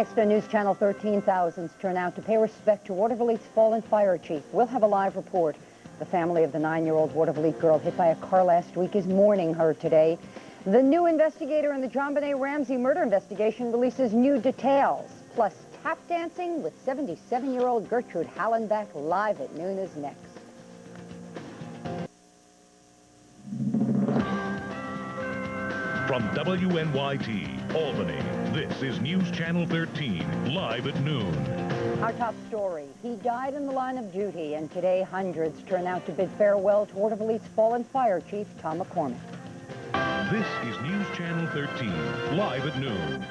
Next on News Channel 13, thousands turn out to pay respect to Watervliet's fallen fire chief. We'll have a live report. The family of the 9-year-old Watervliet girl hit by a car last week is mourning her today. The new investigator in the John Benet Ramsey murder investigation releases new details. Plus, tap dancing with 77-year-old Gertrude Hallenbeck live at noon is next. From WNYT, Albany, this is News Channel 13, live at noon. Our top story, he died in the line of duty, and today hundreds turn out to bid farewell to Watervliet's fallen fire chief, Tom McCormick. This is News Channel 13, live at noon.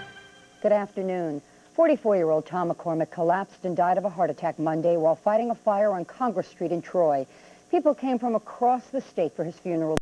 Good afternoon. 44-year-old Tom McCormick collapsed and died of a heart attack Monday while fighting a fire on Congress Street in Troy. People came from across the state for his funeral.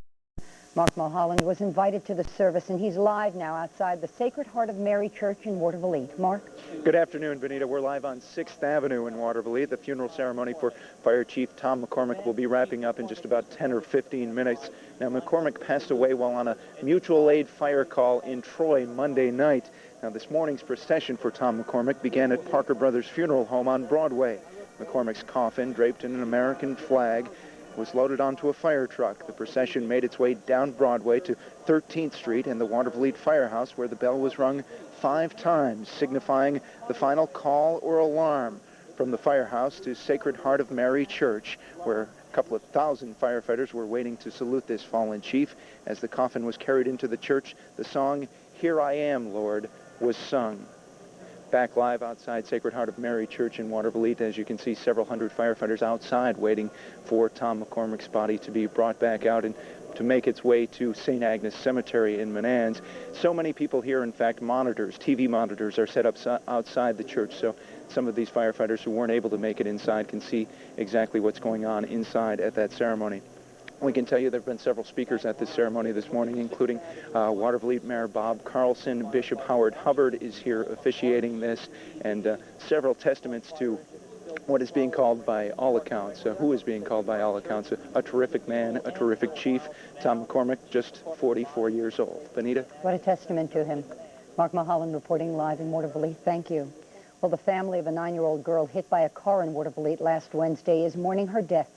Mark Mulholland was invited to the service, and he's live now outside the Sacred Heart of Mary Church in Watervliet. Mark? Good afternoon, Benita. We're live on 6th Avenue in Watervliet. The funeral ceremony for Fire Chief Tom McCormick will be wrapping up in just about 10 or 15 minutes. Now, McCormick passed away while on a mutual aid fire call in Troy Monday night. Now, this morning's procession for Tom McCormick began at Parker Brothers Funeral Home on Broadway. McCormick's coffin, draped in an American flag, was loaded onto a fire truck. The procession made its way down Broadway to 13th Street and the Watervliet Firehouse, where the bell was rung 5 times, signifying the final call or alarm. From the firehouse to Sacred Heart of Mary Church, where a couple of thousand firefighters were waiting to salute this fallen chief. As the coffin was carried into the church, the song, "Here I Am, Lord," was sung. Back live outside Sacred Heart of Mary Church in Watervliet, as you can see several hundred firefighters outside waiting for Tom McCormick's body to be brought back out and to make its way to St. Agnes Cemetery in Menands. So many people here, in fact, monitors, TV monitors are set up outside the church, so some of these firefighters who weren't able to make it inside can see exactly what's going on inside at that ceremony. We can tell you there have been several speakers at this ceremony this morning, including Watervliet Mayor Bob Carlson. Bishop Howard Hubbard is here officiating this, and several testaments to what is being called by all accounts, who is being called by all accounts, a terrific man, a terrific chief. Tom McCormick, just 44 years old. Benita? What a testament to him. Mark Mulholland reporting live in Watervliet. Thank you. Well, the family of a 9-year-old girl hit by a car in Watervliet last Wednesday is mourning her death.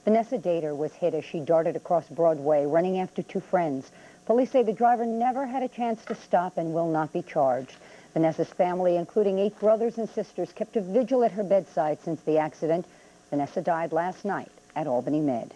Vanessa Dater was hit as she darted across Broadway, running after 2 friends. Police say the driver never had a chance to stop and will not be charged. Vanessa's family, including 8 brothers and sisters, kept a vigil at her bedside since the accident. Vanessa died last night at Albany Med.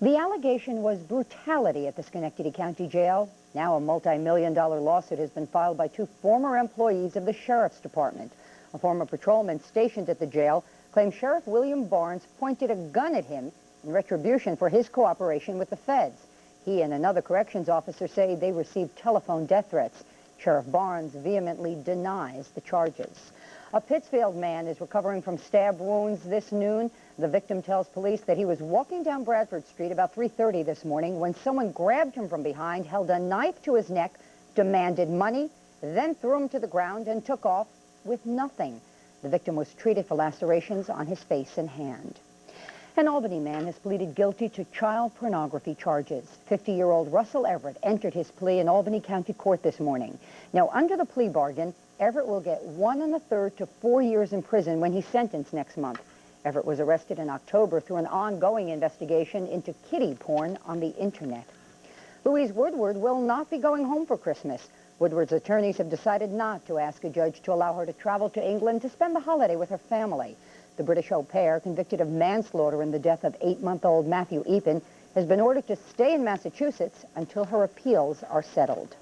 The allegation was brutality at the Schenectady County Jail. Now a multi-million-dollar lawsuit has been filed by 2 former employees of the Sheriff's Department. A former patrolman stationed at the jail claimed Sheriff William Barnes pointed a gun at him in retribution for his cooperation with the feds. He and another corrections officer say they received telephone death threats. Sheriff Barnes vehemently denies the charges. A Pittsfield man is recovering from stab wounds this noon. The victim tells police that he was walking down Bradford Street about 3:30 this morning when someone grabbed him from behind, held a knife to his neck, demanded money, then threw him to the ground and took off with nothing. The victim was treated for lacerations on his face and hand. An Albany man has pleaded guilty to child pornography charges. 50-year-old Russell Everett entered his plea in Albany County Court this morning. Now, under the plea bargain, Everett will get 1 1/3 to 4 years in prison when he's sentenced next month. Everett was arrested in October through an ongoing investigation into kiddie porn on the internet. Louise Woodward will not be going home for Christmas. Woodward's attorneys have decided not to ask a judge to allow her to travel to England to spend the holiday with her family. The British au pair, convicted of manslaughter in the death of 8-month-old Matthew Eapen, has been ordered to stay in Massachusetts until her appeals are settled.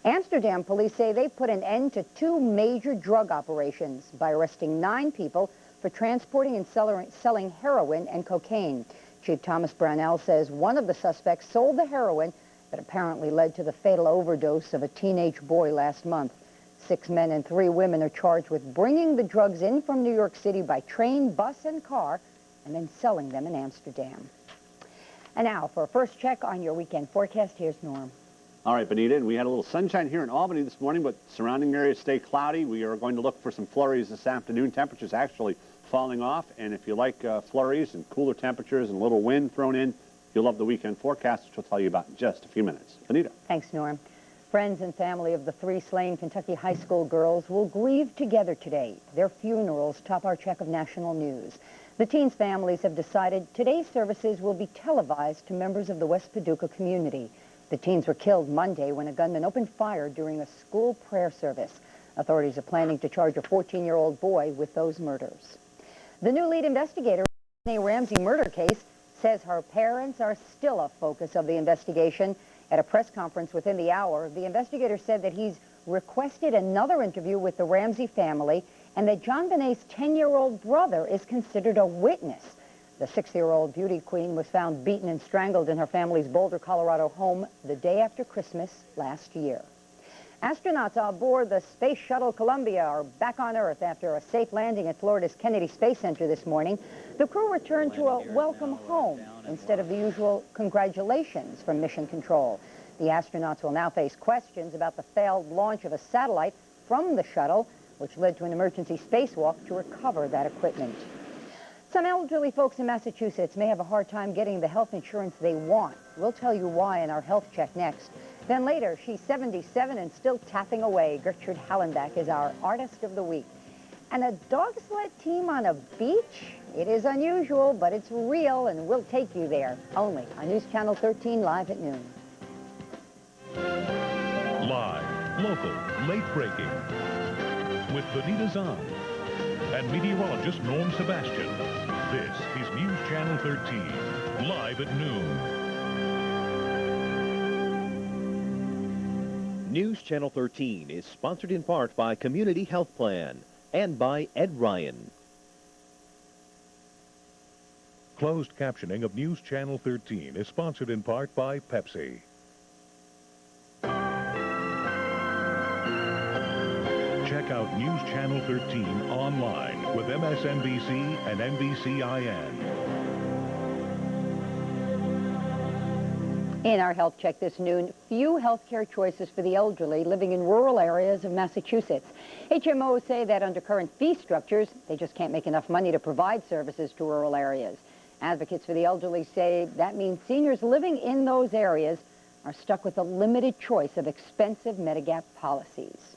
Amsterdam police say they put an end to 2 major drug operations by arresting 9 people for transporting and selling heroin and cocaine. Chief Thomas Brownell says one of the suspects sold the heroin that apparently led to the fatal overdose of a teenage boy last month. 6 men and 3 women are charged with bringing the drugs in from New York City by train, bus, and car, and then selling them in Amsterdam. And now, for a first check on your weekend forecast, here's Norm. All right, Benita, and we had a little sunshine here in Albany this morning, but surrounding areas stay cloudy. We are going to look for some flurries this afternoon. Temperatures actually falling off, and if you like flurries and cooler temperatures and a little wind thrown in, you'll love the weekend forecast, which we'll tell you about in just a few minutes. Benita. Thanks, Norm. Friends and family of the 3 slain Kentucky high school girls will grieve together today. Their funerals top our check of national news. The teens' families have decided today's services will be televised to members of the West Paducah community. The teens were killed Monday when a gunman opened fire during a school prayer service. Authorities are planning to charge a 14-year-old boy with those murders. The new lead investigator in a Ramsey murder case says her parents are still a focus of the investigation. At a press conference within the hour, the investigator said that he's requested another interview with the Ramsey family and that John Benet's 10-year-old brother is considered a witness. The 6-year-old beauty queen was found beaten and strangled in her family's Boulder, Colorado home the day after Christmas last year. Astronauts aboard the Space Shuttle Columbia are back on Earth after a safe landing at Florida's Kennedy Space Center this morning. The crew returned to a welcome home instead of the usual congratulations from Mission Control. The astronauts will now face questions about the failed launch of a satellite from the shuttle, which led to an emergency spacewalk to recover that equipment. Some elderly folks in Massachusetts may have a hard time getting the health insurance they want. We'll tell you why in our health check next. Then later, she's 77 and still tapping away. Gertrude Hallenbach is our Artist of the Week. And a dog sled team on a beach? It is unusual, but it's real, and we'll take you there. Only on News Channel 13, live at noon. Live, local, late-breaking. With Benita Zahn and meteorologist Norm Sebastian. This is News Channel 13, live at noon. News Channel 13 is sponsored in part by Community Health Plan and by Ed Ryan. Closed captioning of News Channel 13 is sponsored in part by Pepsi. Check out News Channel 13 online with MSNBC and NBCIN. In our health check this noon, few health care choices for the elderly living in rural areas of Massachusetts. HMOs say that under current fee structures, they just can't make enough money to provide services to rural areas. Advocates for the elderly say that means seniors living in those areas are stuck with a limited choice of expensive Medigap policies.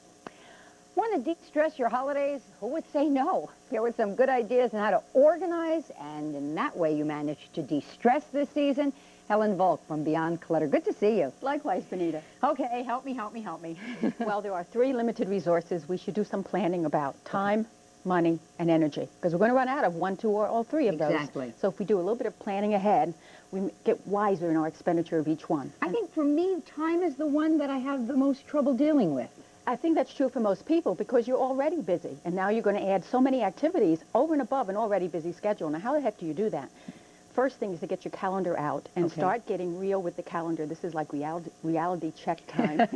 Want to de-stress your holidays? Who would say no? Here with some good ideas on how to organize, and in that way you manage to de-stress this season. Helen Volk from Beyond Clutter. Good to see you. Likewise, Benita. Okay, help me, help me, help me. Well, there are 3 limited resources we should do some planning about: time, money, and energy. Because we're going to run out of 1, 2, or all 3 of those. Exactly. So if we do a little bit of planning ahead, we get wiser in our expenditure of each one. I think for me, time is the one that I have the most trouble dealing with. I think that's true for most people because you're already busy. And now you're going to add so many activities over and above an already busy schedule. Now, how the heck do you do that? First thing is to get your calendar out and start getting real with the calendar. This is like reality check time.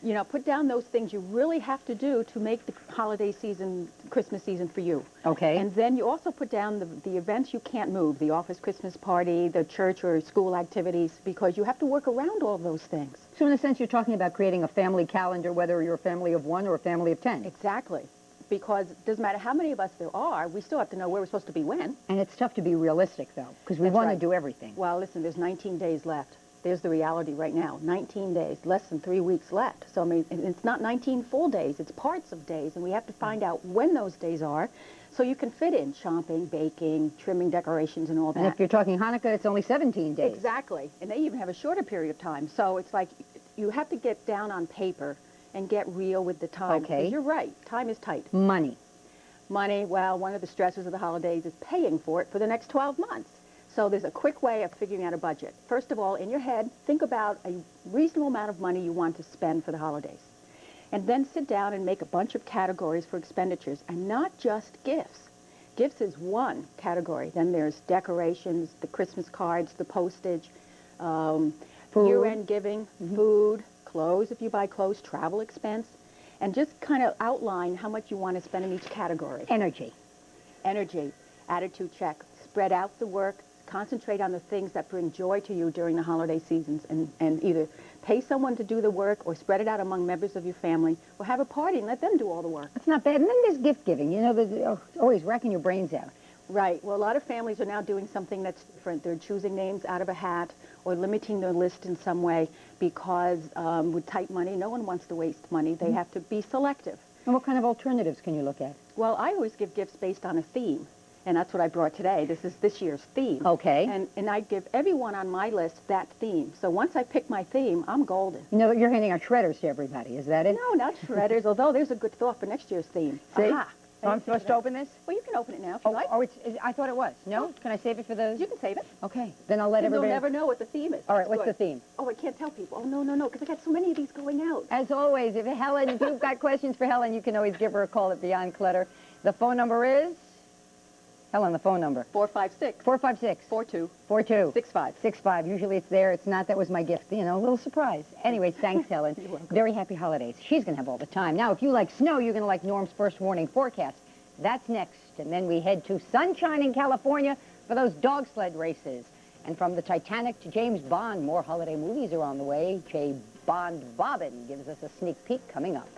You know, put down those things you really have to do to make the holiday season, Christmas season for you. Okay. And then you also put down the events you can't move, the office Christmas party, the church or school activities, because you have to work around all those things. So in a sense, you're talking about creating a family calendar, whether you're a family of 1 or a family of 10. Exactly. Because it doesn't matter how many of us there are, we still have to know where we're supposed to be when. And it's tough to be realistic, though, because we want to do everything. Well, listen, there's 19 days left. There's the reality right now. 19 days, less than 3 weeks left. So, I mean, it's not 19 full days. It's parts of days, and we have to find out when those days are so you can fit in shopping, baking, trimming decorations, and all that. And if you're talking Hanukkah, it's only 17 days. Exactly. And they even have a shorter period of time. So it's like you have to get down on paper and get real with the time. Okay. Because you're right. Time is tight. Money. Money, well, one of the stresses of the holidays is paying for it for the next 12 months. So there's a quick way of figuring out a budget. First of all, in your head, think about a reasonable amount of money you want to spend for the holidays. And then sit down and make a bunch of categories for expenditures, and not just gifts. Gifts is one category. Then there's decorations, the Christmas cards, the postage, year-end giving, food, clothes if you buy clothes, travel expense, and just kind of outline how much you want to spend in each category. Energy. Energy, attitude check, spread out the work, concentrate on the things that bring joy to you during the holiday seasons, and either pay someone to do the work or spread it out among members of your family, or have a party and let them do all the work. That's not bad. And then there's gift giving. You know, always racking your brains out. Right. Well, a lot of families are now doing something that's different. They're choosing names out of a hat or limiting their list in some way because with tight money, no one wants to waste money. They have to be selective. And what kind of alternatives can you look at? Well, I always give gifts based on a theme, and that's what I brought today. This is this year's theme. Okay. And I give everyone on my list that theme. So once I pick my theme, I'm golden. You know, you're handing out shredders to everybody. Is that it? No, not shredders, although there's a good thought for next year's theme. See? Aha. So I'm supposed to open this? Well, you can open it now if you like. I thought it was. No? Can I save it for those? You can save it. Okay. Then I'll let everybody... You'll never know what the theme is. All right, That's what's good. the theme? Oh, I can't tell people. Oh, no, because I got so many of these going out. As always, if you've got questions for Helen, you can always give her a call at Beyond Clutter. The phone number is... Helen, the phone number. 456. 456. 42. 42. 65. 65. Usually it's there. It's not. That was my gift. You know, a little surprise. Anyway, thanks, Helen. You're welcome. Very happy holidays. She's going to have all the time. Now, if you like snow, you're going to like Norm's first warning forecast. That's next. And then we head to sunshine in California for those dog sled races. And from the Titanic to James Bond, more holiday movies are on the way. J. Bond Bobbin gives us a sneak peek coming up.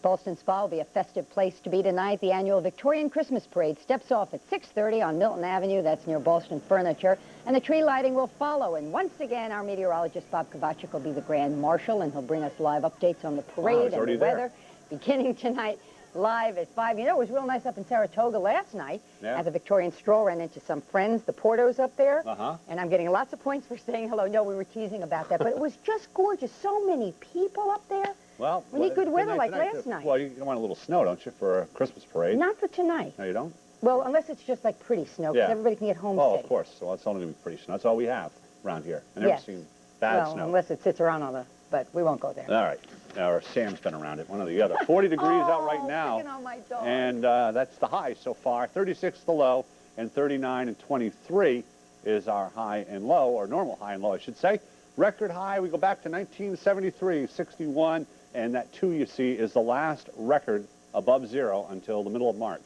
Ballston Spa will be a festive place to be tonight. The annual Victorian Christmas Parade steps off at 6:30 on Milton Avenue. That's near Ballston Furniture. And the tree lighting will follow. And once again, our meteorologist, Bob Kovachick, will be the Grand Marshal, and he'll bring us live updates on the parade and the weather. Beginning tonight, live at 5. You know, it was real nice up in Saratoga last night at the Victorian Stroll. Ran into some friends, the Portos up there. And I'm getting lots of points for saying hello. No, we were teasing about that. But it was just gorgeous. So many people up there. Well, we need good weather like last night. Well, you want a little snow, don't you, for a Christmas parade? Not for tonight. No, you don't? Well, unless it's just like pretty snow, because everybody can get home safe. Oh, of course. So it's only going to be pretty snow. That's all we have around here. I've never seen bad snow. Unless it sits around on the... But we won't go there. All right. Or Sam's been around it, one or the other. 40 degrees out right now. Picking on my dog. And that's the high so far. 36 the low, and 39 and 23 is our high and low, or normal high and low, I should say. Record high, we go back to 1973, 61, and that 2 you see is the last record above zero until the middle of March.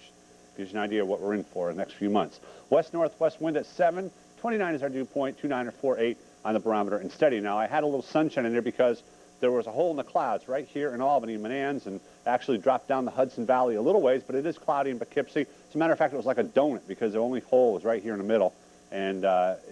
Gives you an idea of what we're in for the next few months. West-northwest wind at 7, 29 is our dew point, 29 or 48 on the barometer, and steady. Now, I had a little sunshine in there because there was a hole in the clouds right here in Albany, Manans, and actually dropped down the Hudson Valley a little ways, but it is cloudy in Poughkeepsie. As a matter of fact, it was like a donut because the only hole was right here in the middle, and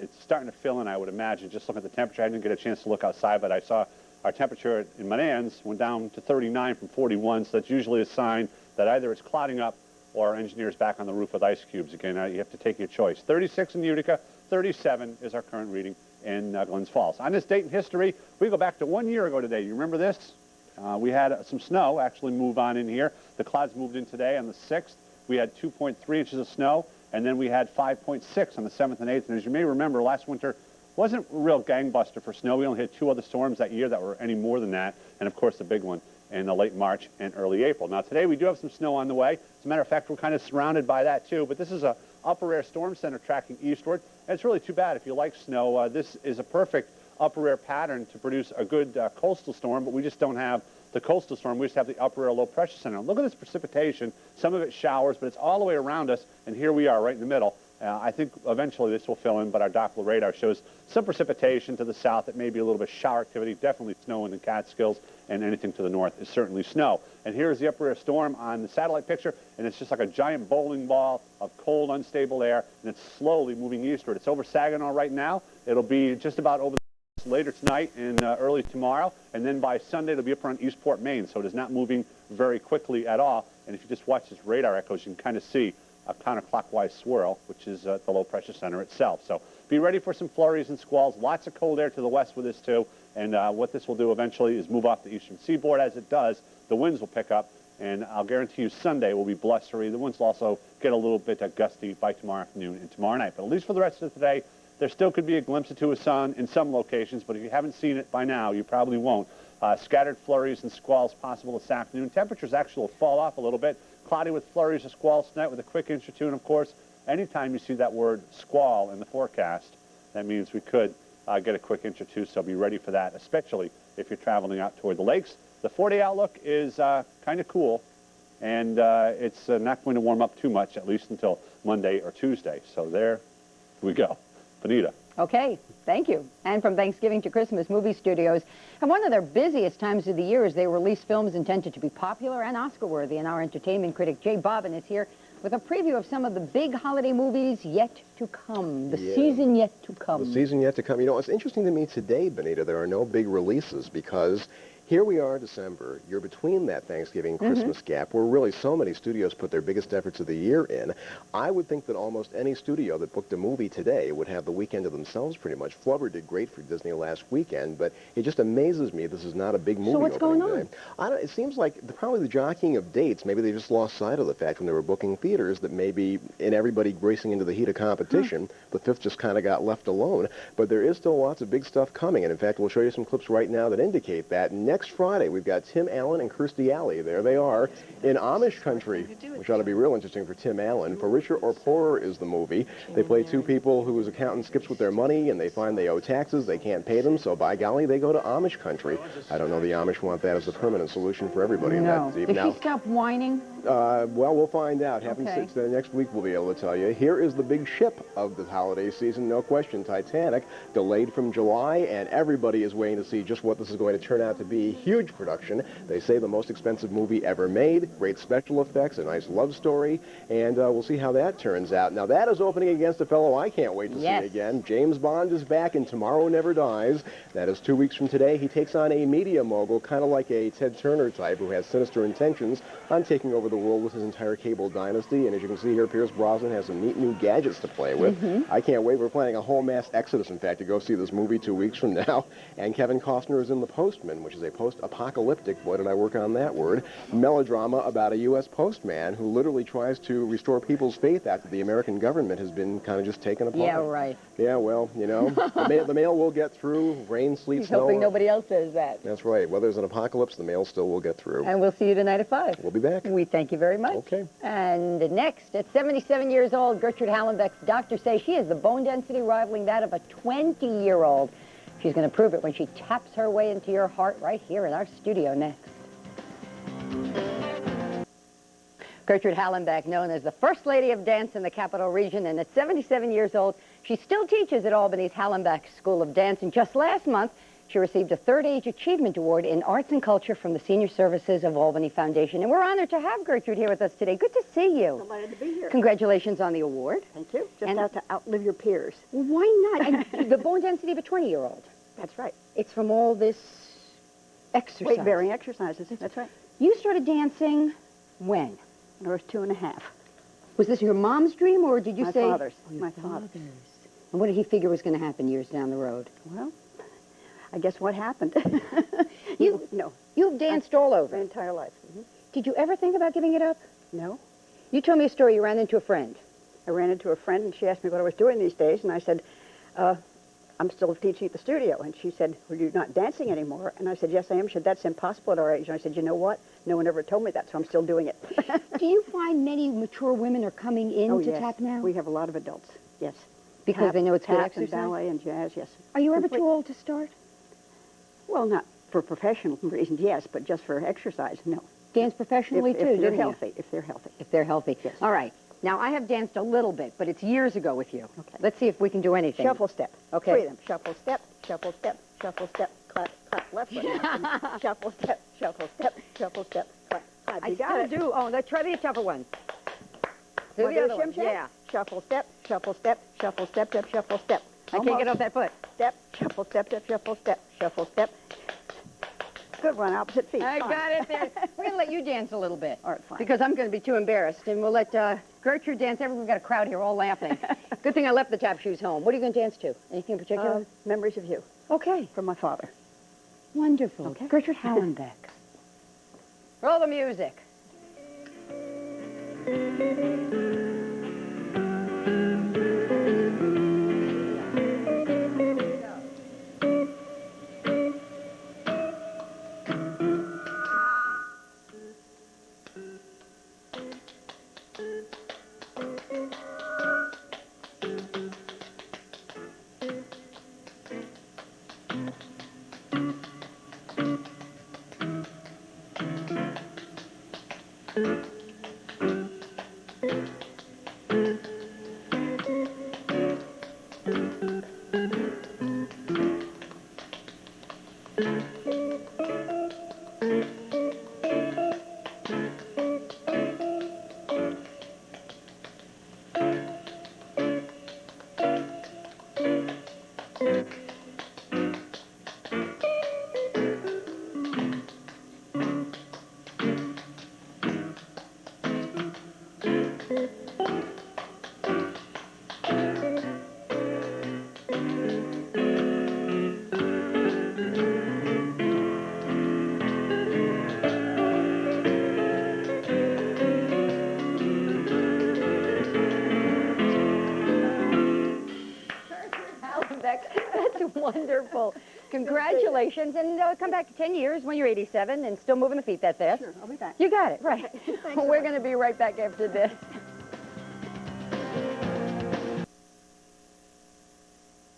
it's starting to fill in, I would imagine. Just looking at the temperature, I didn't get a chance to look outside, but I saw our temperature in Manans went down to 39 from 41, so that's usually a sign that either it's clouding up or our engineer's back on the roof with ice cubes again. You have to take your choice. 36 in Utica, 37 is our current reading in Glens Falls. On this date in history, we go back to 1 year ago today. You remember this? We had some snow actually move on in here. The clouds moved in today on the 6th. We had 2.3 inches of snow, and then we had 5.6 on the 7th and 8th. And as you may remember, last winter wasn't a real gangbuster for snow. We only had 2 other storms that year that were any more than that, and of course the big one in the late March and early April. Now today we do have some snow on the way. As a matter of fact, we're kind of surrounded by that too, but this is a upper air storm center tracking eastward. And it's really too bad if you like snow. This is a perfect upper air pattern to produce a good coastal storm, but we just don't have the coastal storm. We just have the upper air low pressure center. Look at this precipitation. Some of it showers, but it's all the way around us, and here we are right in the middle. I think eventually this will fill in, but our Doppler radar shows some precipitation to the south. It may be a little bit of shower activity, definitely snow in the Catskills, and anything to the north is certainly snow. And here's the upper air storm on the satellite picture, and it's just like a giant bowling ball of cold, unstable air, and it's slowly moving eastward. It's over Saginaw right now. It'll be just about over later tonight and early tomorrow, and then by Sunday it'll be up around Eastport, Maine, so it is not moving very quickly at all. And if you just watch this radar echoes, you can kind of see a counterclockwise swirl, which is the low pressure center itself. So be ready for some flurries and squalls. Lots of cold air to the west with this too. And what this will do eventually is move off the eastern seaboard. As it does, the winds will pick up, and I'll guarantee you Sunday will be blustery. The winds will also get a little bit gusty by tomorrow afternoon and tomorrow night. But at least for the rest of today, there still could be a glimpse or two of sun in some locations, but if you haven't seen it by now, you probably won't. Scattered flurries and squalls possible this afternoon. Temperatures actually will fall off a little bit. Cloudy with flurries or squalls tonight with a quick inch or two. And, of course, anytime you see that word squall in the forecast, that means we could get a quick inch or two, so be ready for that, especially if you're traveling out toward the lakes. The 4-day outlook is kind of cool, and it's not going to warm up too much, at least until Monday or Tuesday. So there we go. Benita. Okay, thank you. And from Thanksgiving to Christmas, movie studios have one of their busiest times of the year as they release films intended to be popular and Oscar-worthy. And our entertainment critic, Jay Bobbin, is here with a preview of some of the big holiday movies yet to come, the season yet to come. The season yet to come. You know, it's interesting to me today, Benita, there are no big releases because here we are, December. You're between that Thanksgiving Christmas gap where really so many studios put their biggest efforts of the year in. I would think that almost any studio that booked a movie today would have the weekend to themselves pretty much. Flubber did great for Disney last weekend, but it just amazes me this is not a big movie. So what's going on? It seems like probably the jockeying of dates. Maybe they just lost sight of the fact when they were booking theaters that maybe in everybody racing into the heat of competition, the fifth just kind of got left alone. But there is still lots of big stuff coming, and in fact, we'll show you some clips right now that indicate that. Next Friday, we've got Tim Allen and Kirstie Alley. There they are in Amish country, which ought to be real interesting for Tim Allen. For Richer or Poorer is the movie. They play two people whose accountant skips with their money, and they find they owe taxes. They can't pay them, so by golly, they go to Amish country. I don't know the Amish want that as a permanent solution for everybody. No. Did she stop whining? Well, we'll find out. Next week we'll be able to tell you. Here is the big ship of the holiday season, no question, Titanic, delayed from July, and everybody is waiting to see just what this is going to turn out to be. Huge production. They say the most expensive movie ever made, great special effects, a nice love story, and we'll see how that turns out. Now, that is opening against a fellow I can't wait to see again. James Bond is back in Tomorrow Never Dies. That is 2 weeks from today. He takes on a media mogul, kind of like a Ted Turner type who has sinister intentions on taking over the world with his entire cable dynasty. And as you can see here, Pierce Brosnan has some neat new gadgets to play with. I can't wait. We're planning a whole mass exodus, in fact, to go see this movie 2 weeks from now. And Kevin Costner is in The Postman, which is a post-apocalyptic, boy did I work on that word, melodrama about a U.S. postman who literally tries to restore people's faith after the American government has been kind of just taken apart. Yeah, right. Yeah, well, you know, the mail will get through, rain, sleet, He's snow. hoping nobody else says that. That's right. Whether there's an apocalypse, the mail still will get through. And we'll see you tonight at 5. We'll be back. We thank you very much. Okay. And next, at 77 years old, Gertrude Hallenbeck's doctors say she has the bone density rivaling that of a 20-year-old. She's going to prove it when she taps her way into your heart right here in our studio next. Gertrude Hallenbeck, known as the First Lady of Dance in the Capital Region, and at 77 years old, she still teaches at Albany's Hallenbeck School of Dance, and just last month, she received a Third Age Achievement Award in Arts and Culture from the Senior Services of Albany Foundation. And we're honored to have Gertrude here with us today. Good to see you. Delighted to be here. Congratulations on the award. Thank you. Just out to outlive your peers. Why not? And the bone density of a 20-year-old. That's right. It's from all this exercise. Weight-bearing exercises. That's right. You started dancing when? When I was 2.5. Was this your mom's dream, or did you My say? father's. Your My father's. And what did he figure was going to happen years down the road? Well, I guess what happened. No. You've danced all over. My entire life. Did you ever think about giving it up? No. You told me a story. You ran into a friend. I ran into a friend, and she asked me what I was doing these days, and I said, I'm still teaching at the studio. And she said, well, you're not dancing anymore. And I said, yes, I am. She said, that's impossible at our age. And I said, you know what? No one ever told me that, so I'm still doing it. Do you find many mature women are coming in to yes. tap now? We have a lot of adults, yes. Because they know it's good tap exercise? and ballet and jazz, yes. Are you ever too old to start? Well, not for professional reasons, yes, but just for exercise, no. Dance professionally, too, If didn't they're you? healthy, if they're healthy. If they're healthy. Yes. All right. Now, I have danced a little bit, but it's years ago with you. Okay. Let's see if we can do anything. Shuffle step. Okay. 3 of them. Shuffle step, shuffle step, shuffle step, clap, clap, left foot. Shuffle step, shuffle step, shuffle step, clap, clap. I You got still it. do. Oh, let's try the tougher one. Do Want the to other do a one. shim sham? Yeah. Shuffle step, shuffle step, shuffle step, step, shuffle step. I can't get off that foot. Step, shuffle step, step, shuffle step, shuffle step. Good one, opposite feet. I Fine. got it there. We're going to let you dance a little bit. All right, fine. Because I'm going to be too embarrassed. And we'll let Gertrude dance. We've got a crowd here all laughing. Good thing I left the tap shoes home. What are you going to dance to? Anything in particular? Memories of you, Okay. from my father. Wonderful. Okay. Gertrude Hallenbeck. Roll the music. Congratulations, and come back to 10 years when you're 87 and still moving the feet that fast. Sure, I'll be back. You got it, right. Thanks We're going to be right back after this.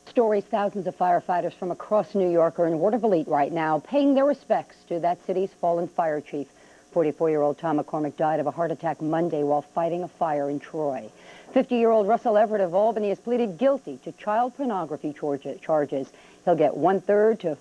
Stories, thousands of firefighters from across New York are in Watervliet right now, paying their respects to that city's fallen fire chief. 44-year-old Tom McCormick died of a heart attack Monday while fighting a fire in Troy. 50-year-old Russell Everett of Albany has pleaded guilty to child pornography charges. He'll get 1/3 to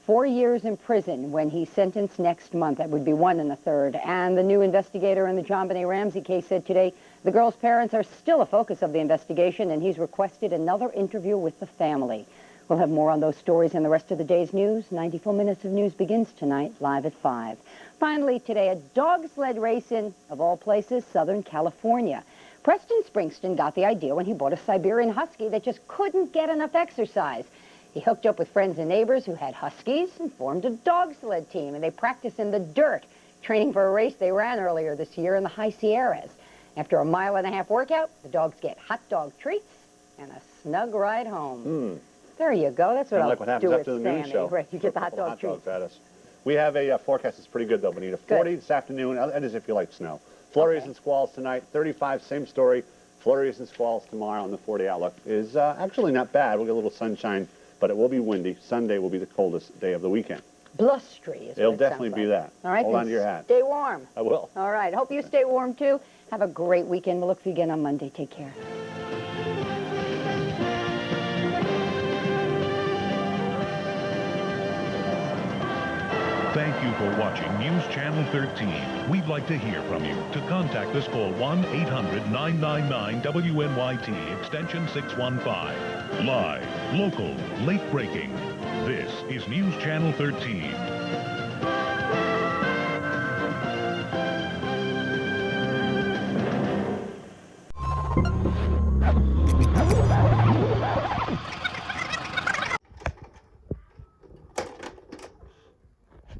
4 years in prison when he's sentenced next month. That would be 1 1/3. And the new investigator in the John Benet Ramsey case said today the girl's parents are still a focus of the investigation, and he's requested another interview with the family. We'll have more on those stories and the rest of the day's news. 94 minutes of news begins tonight, live at 5. Finally today, a dog sled race in, of all places, Southern California. Preston Springsteen got the idea when he bought a Siberian Husky that just couldn't get enough exercise. He hooked up with friends and neighbors who had Huskies and formed a dog sled team, and they practiced in the dirt, training for a race they ran earlier this year in the High Sierras. After a 1.5-mile workout, the dogs get hot dog treats and a snug ride home. There you go. That's what I'll like what do happens after with the news Sammy. show. Right, you get the hot dog treats. We have a forecast that's pretty good, though, Benita. 40 this afternoon, and as if you like snow. Flurries and squalls tonight. 35, same story. Flurries and squalls tomorrow, and the 40 outlook is actually not bad. We'll get a little sunshine, but it will be windy. Sunday will be the coldest day of the weekend. Blustery is It'll what it definitely sounds be like. that. All right, Hold then on to your hat. Stay warm. I will. All right. Hope you stay warm, too. Have a great weekend. We'll look for you again on Monday. Take care. Thank you for watching News Channel 13. We'd like to hear from you. To contact us, call 1-800-999-WNYT, extension 615. Live, local, late breaking. This is News Channel 13.